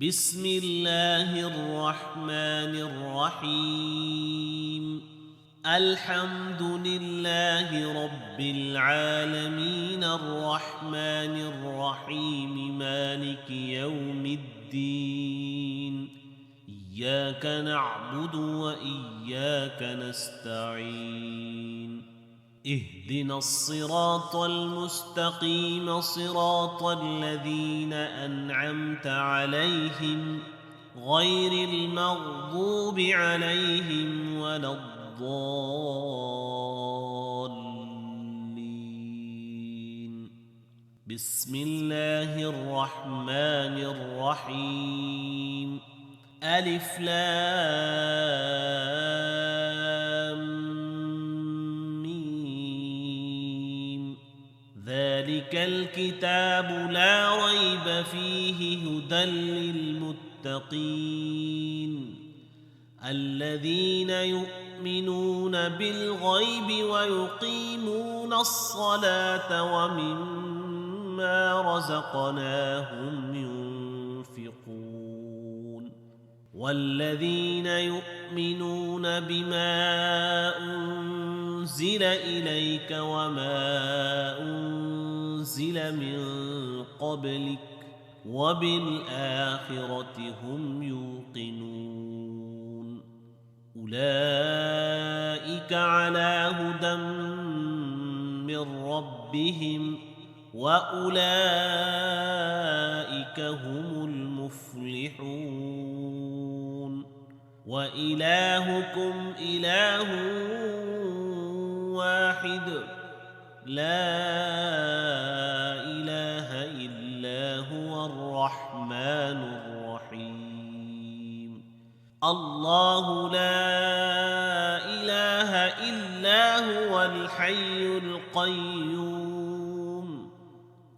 بسم الله الرحمن الرحيم. الحمد لله رب العالمين الرحمن الرحيم مالك يوم الدين. إياك نعبد وإياك نستعين. اهدنا الصراط المستقيم صراط الذين أنعمت عليهم غير المغضوب عليهم ولا الضالين. بسم الله الرحمن الرحيم. ألف لام ذلك الكتاب لا ريب فيه هدى للمتقين الذين يؤمنون بالغيب ويقيمون الصلاة ومما رزقناهم ينفقون والذين يؤمنون بما أنزل إليك وما أنزل من قبلك وبالآخرة هم يوقنون أولئك على هدى من ربهم وأولئك هم المفلحون. وإلهكم إله واحد لا إله إلا هو الرحمن الرحيم. الله لا إله إلا هو الحي القيوم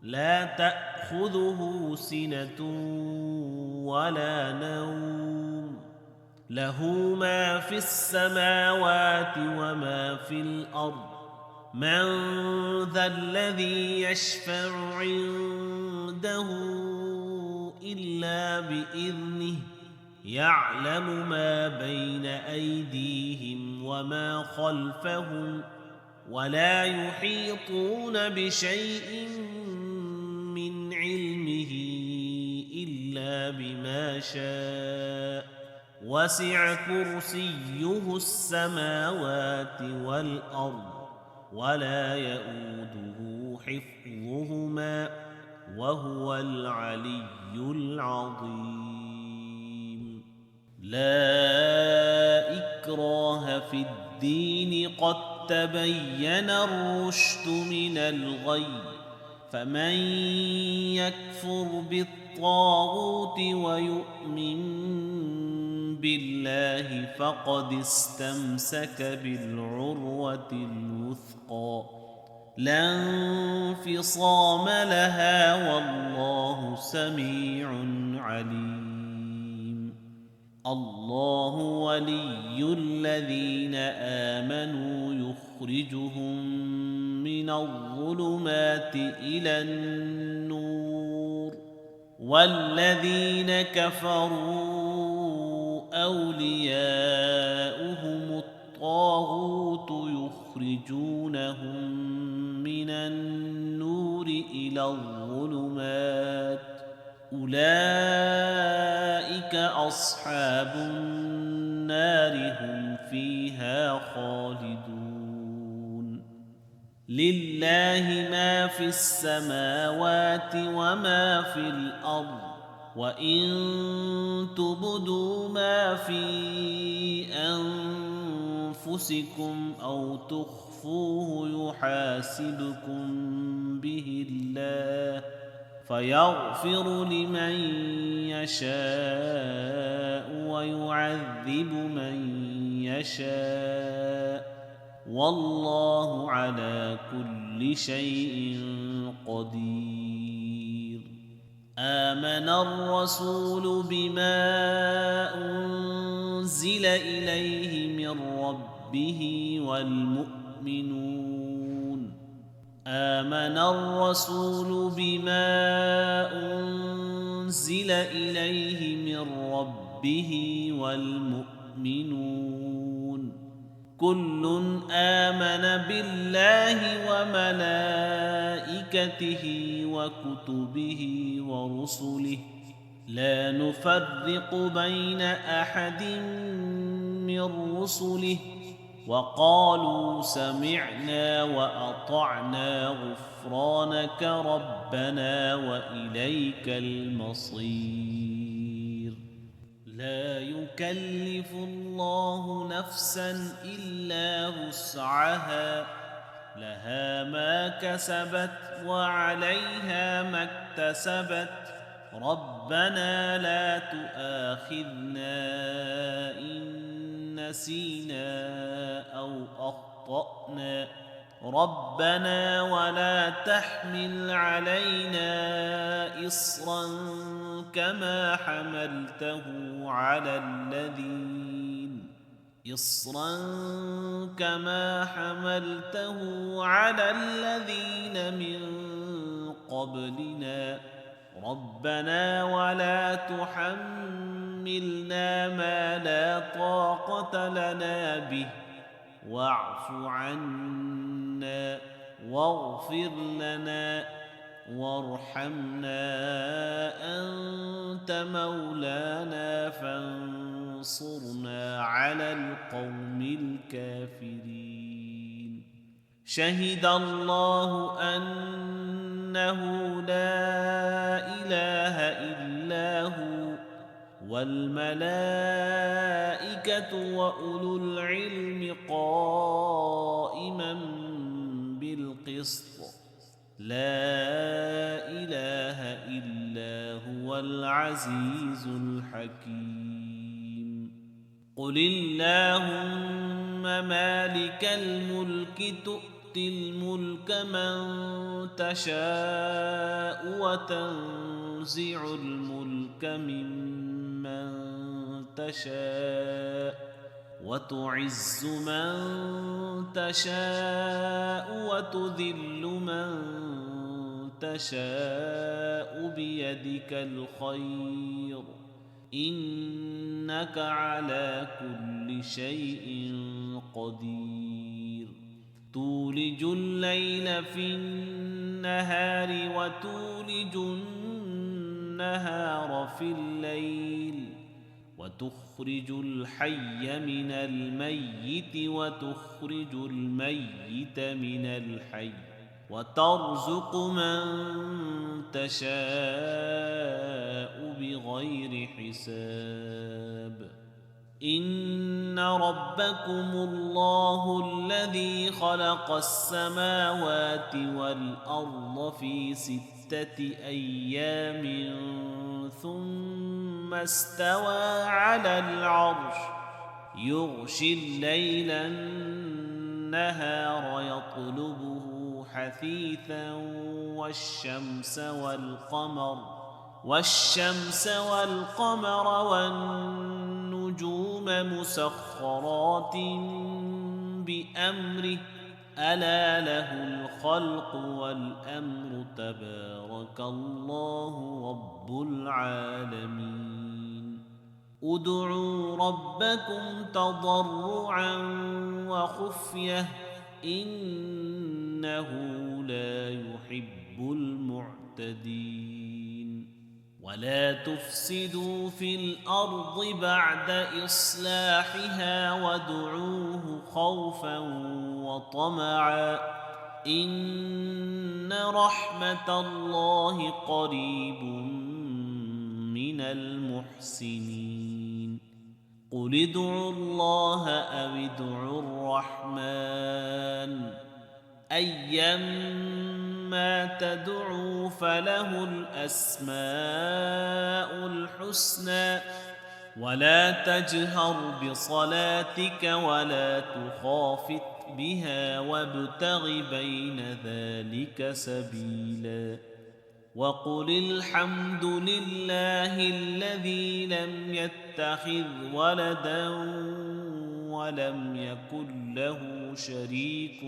لا تأخذه سنة ولا نوم له ما في السماوات وما في الأرض. من ذا الذي يشفع عنده إلا بإذنه يعلم ما بين أيديهم وما خلفهم ولا يحيطون بشيء من علمه إلا بما شاء وسع كرسيه السماوات والأرض ولا يؤوده حفظهما وهو العلي العظيم. لا إكراه في الدين قد تبين الرشد من الغي فمن يكفر بالطاغوت ويؤمن بالله فقد استمسك بالعروة الوثقى لا انفصام لها والله سميع عليم. الله ولي الذين آمنوا يخرجهم من الظلمات إلى النور والذين كفروا أولياؤهم الطاغوت يخرجونهم من النور إلى الظلمات أولئك أصحاب النار هم فيها خالدون. لله ما في السماوات وما في الأرض وإن تبدوا ما في أنفسكم أو تخفوه يحاسبكم به الله فيغفر لمن يشاء ويعذب من يشاء والله على كل شيء قدير. آمن الرسول بما أنزل إليه من ربه والمؤمنون آمن الرسول بما أنزل أنزل إليه من ربه والمؤمنون كل آمن بالله وملائكته وكتبه ورسله لا نفرق بين أحد من رسله وقالوا سمعنا وأطعنا غفرانك ربنا وإليك المصير لا يكلف الله نفسا إلا وسعها لها ما كسبت وعليها ما اكتسبت ربنا لا تؤاخذنا إن نسينا أو أخطأنا ربنا ولا تحمل علينا إصرا كما حملته على الذين من قبلنا ربنا ولا تحملنا ما لا طاقة لنا به واعف عنا واغفر لنا وارحمنا أنت مولانا فانصرنا على القوم الكافرين شهد الله أنه لا إله إلا هو والملائكة وأولو العلم قائما بالقسط لا إله إلا هو العزيز الحكيم قل اللهم مالك الملك تؤتي الملك من تشاء وتنزع الملك ممن تشاء وتعز من تشاء وتذل من تشاء بيدك الخير إنك على كل شيء قدير تولج الليل في النهار وتولج النهار في الليل وتخرج الحي من الميت وتخرج الميت من الحي وترزق من تشاء بغير حساب إن ربكم الله الذي خلق السماوات والأرض في 6 أيام ثم استوى على العرش يغشي الليل النهار يطلبه حثيثا والشمس والقمر والنجوم مسخرات بأمره ألا له الخلق والأمر تبارك الله رب العالمين ادعوا ربكم تضرعا وخفية إنه لا يحب المعتدين ولا تفسدوا في الأرض بعد إصلاحها وادعوه خوفا وطمعا إن رحمة الله قريب من المحسنين قل ادعوا الله أو ادعوا الرحمن أيما تدعوا فله الأسماء الحسنى ولا تجهر بصلاتك ولا تخافت بها وابتغ بين ذلك سبيلا وقل الحمد لله الذي لم يتخذ ولدا ولم يكن له شريك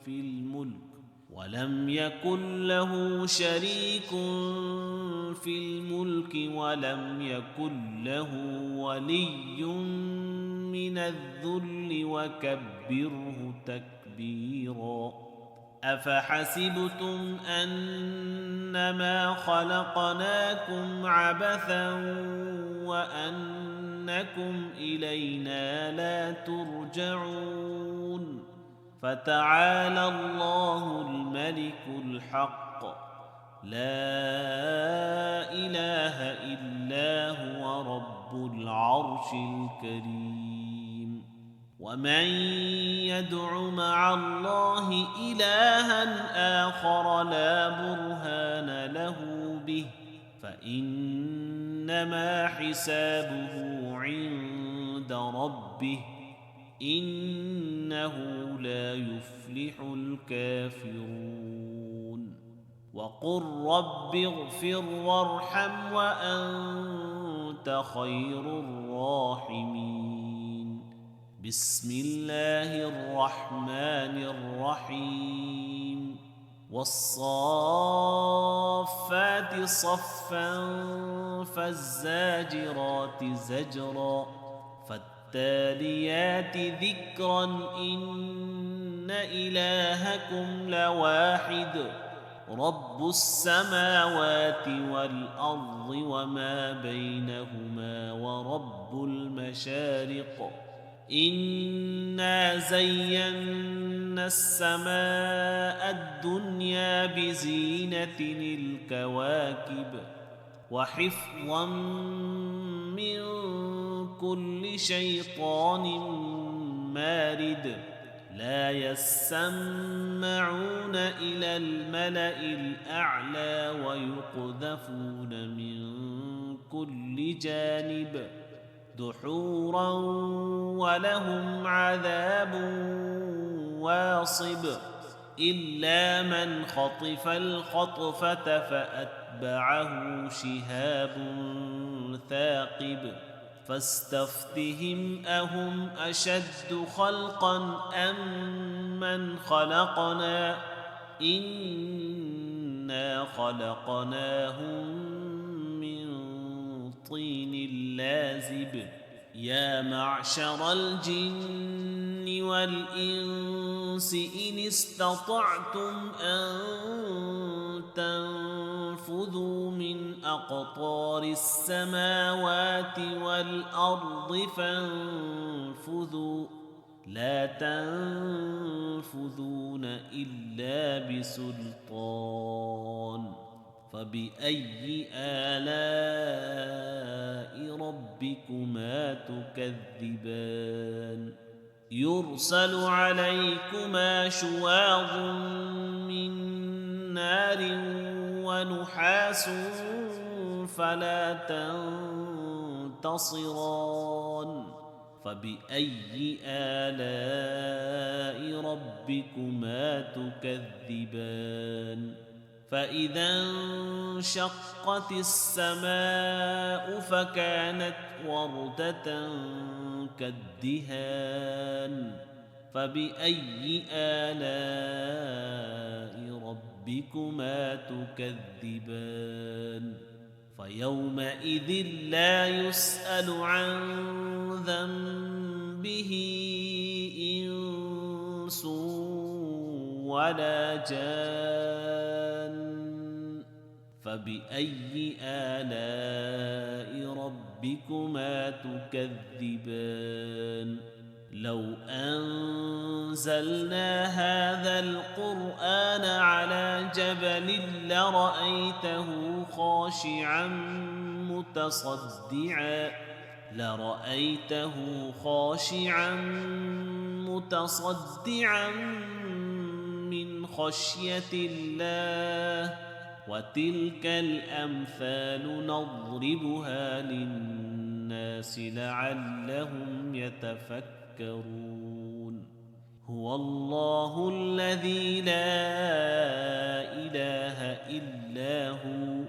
في الملك ولم يكن له شريك في الملك ولم يكن له ولي من الذل وكبره تكبيرا أفحسبتم أنما خلقناكم عبثا وأنكم إلينا لا ترجعون فتعالى الله الملك الحق لا إله إلا هو رب العرش الكريم ومن يدع مع الله إلها آخر لا برهان له به فإنما حسابه عند ربه إنه لا يفلح الكافرون وقل رب اغفر وارحم وأنت خير الراحمين بسم الله الرحمن الرحيم والصافات صفا فالزاجرات زجرا فالتاليات ذكرا إن إلهكم لواحد رب السماوات والأرض وما بينهما ورب المشارق إنا زينا السماء الدنيا بزينة الكواكب وحفظا من كل شيطان مارد لا يسمعون إلى الملأ الأعلى ويقذفون من كل جانب دحورا ولهم عذاب واصب إلا من خطف الخطفة فأتبعه شهاب ثاقب فاستفتهم أهم أشد خلقا أم من خلقنا إنا خلقناهم من طين لازب يا معشر الجن والإنس إن استطعتم أن تنفذوا من أقطار السماوات والأرض فانفذوا لا تنفذون إلا بسلطان فبأي آلاء ربكما تكذبان يرسل عليكما شواظ من نار ونحاس فلا تنتصران فبأي آلاء ربكما تكذبان فإذا انشقت السماء فكانت وردة كالدهان فبأي آلاء ربكما تكذبان فيومئذ لا يسأل عن ذنبه إنس ولا جان فبأي آلاء ربكما تكذبان لو أنزلنا هذا القرآن على جبل لرأيته خاشعا متصدعا من خشية الله وتلك الأمثال نضربها للناس لعلهم يتفكرون هو الله الذي لا إله إلا هو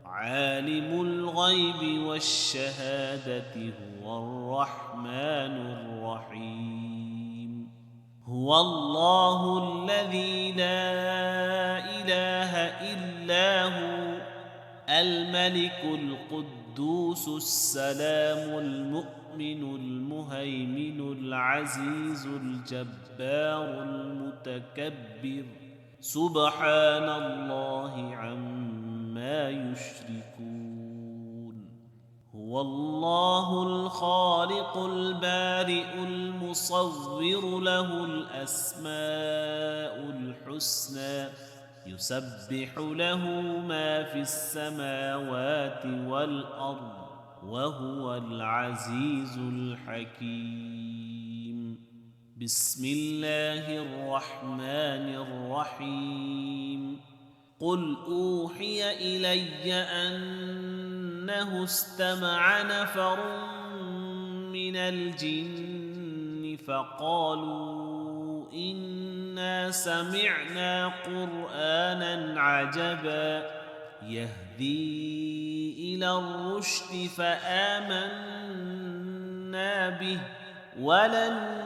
عالم الغيب والشهادة هو الرحمن الرحيم هو الله الذي لا إله إلا هو الملك القدوس السلام المؤمن المهيمن العزيز الجبار المتكبر سبحان الله عما يشركون هو الله الخالق البارئ المصور له الأسماء الحسنى يسبح له ما في السماوات والأرض وهو العزيز الحكيم بسم الله الرحمن الرحيم قل أوحي إلي أنه استمع نفر من الجن فقالوا إنا سمعنا قرآنا عجبا يهدي إلى الرشد فآمنا به ولن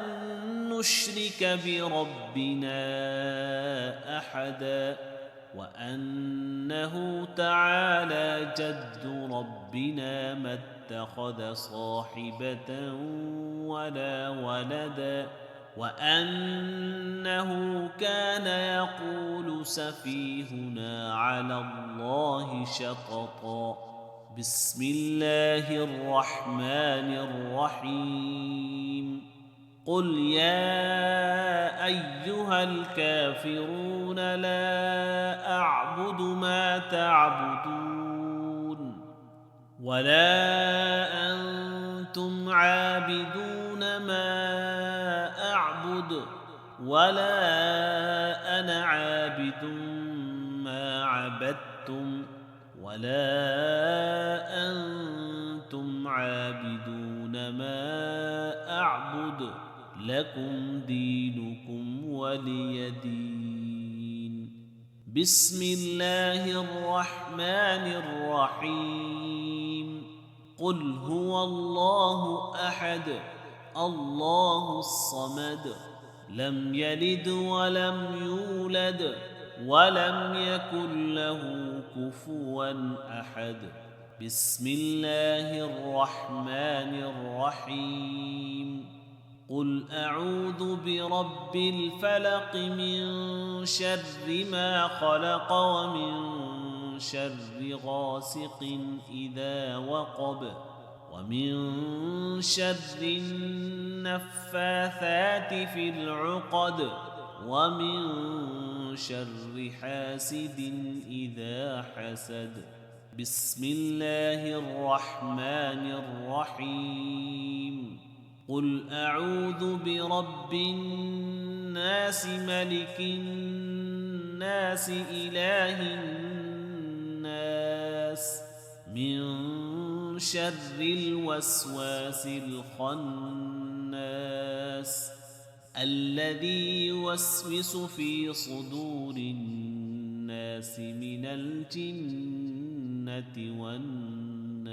نشرك بربنا أحدا وأنه تعالى جد ربنا ما اتخذ صاحبة ولا ولدا وأنه كان يقول سفيهنا على الله شططا بسم الله الرحمن الرحيم قل يا أيها الكافرون لا أعبد ما تعبدون ولا أنتم عابدون ما أعبد ولا أنا عابد ما عبدتم ولا أنتم عابدون ما أعبد لكم دينكم ولي دين بسم الله الرحمن الرحيم قل هو الله أحد الله الصمد لم يلد ولم يولد ولم يكن له كفوا أحد بسم الله الرحمن الرحيم قل أعوذ برب الفلق من شر ما خلق ومن شر غاسق إذا وقب ومن شر النفاثات في العقد ومن شر حاسد إذا حسد بسم الله الرحمن الرحيم قل أعوذ برب الناس ملك الناس إله الناس من شر الوسواس الخناس الذي يوسوس في صدور الناس من الجنة والناس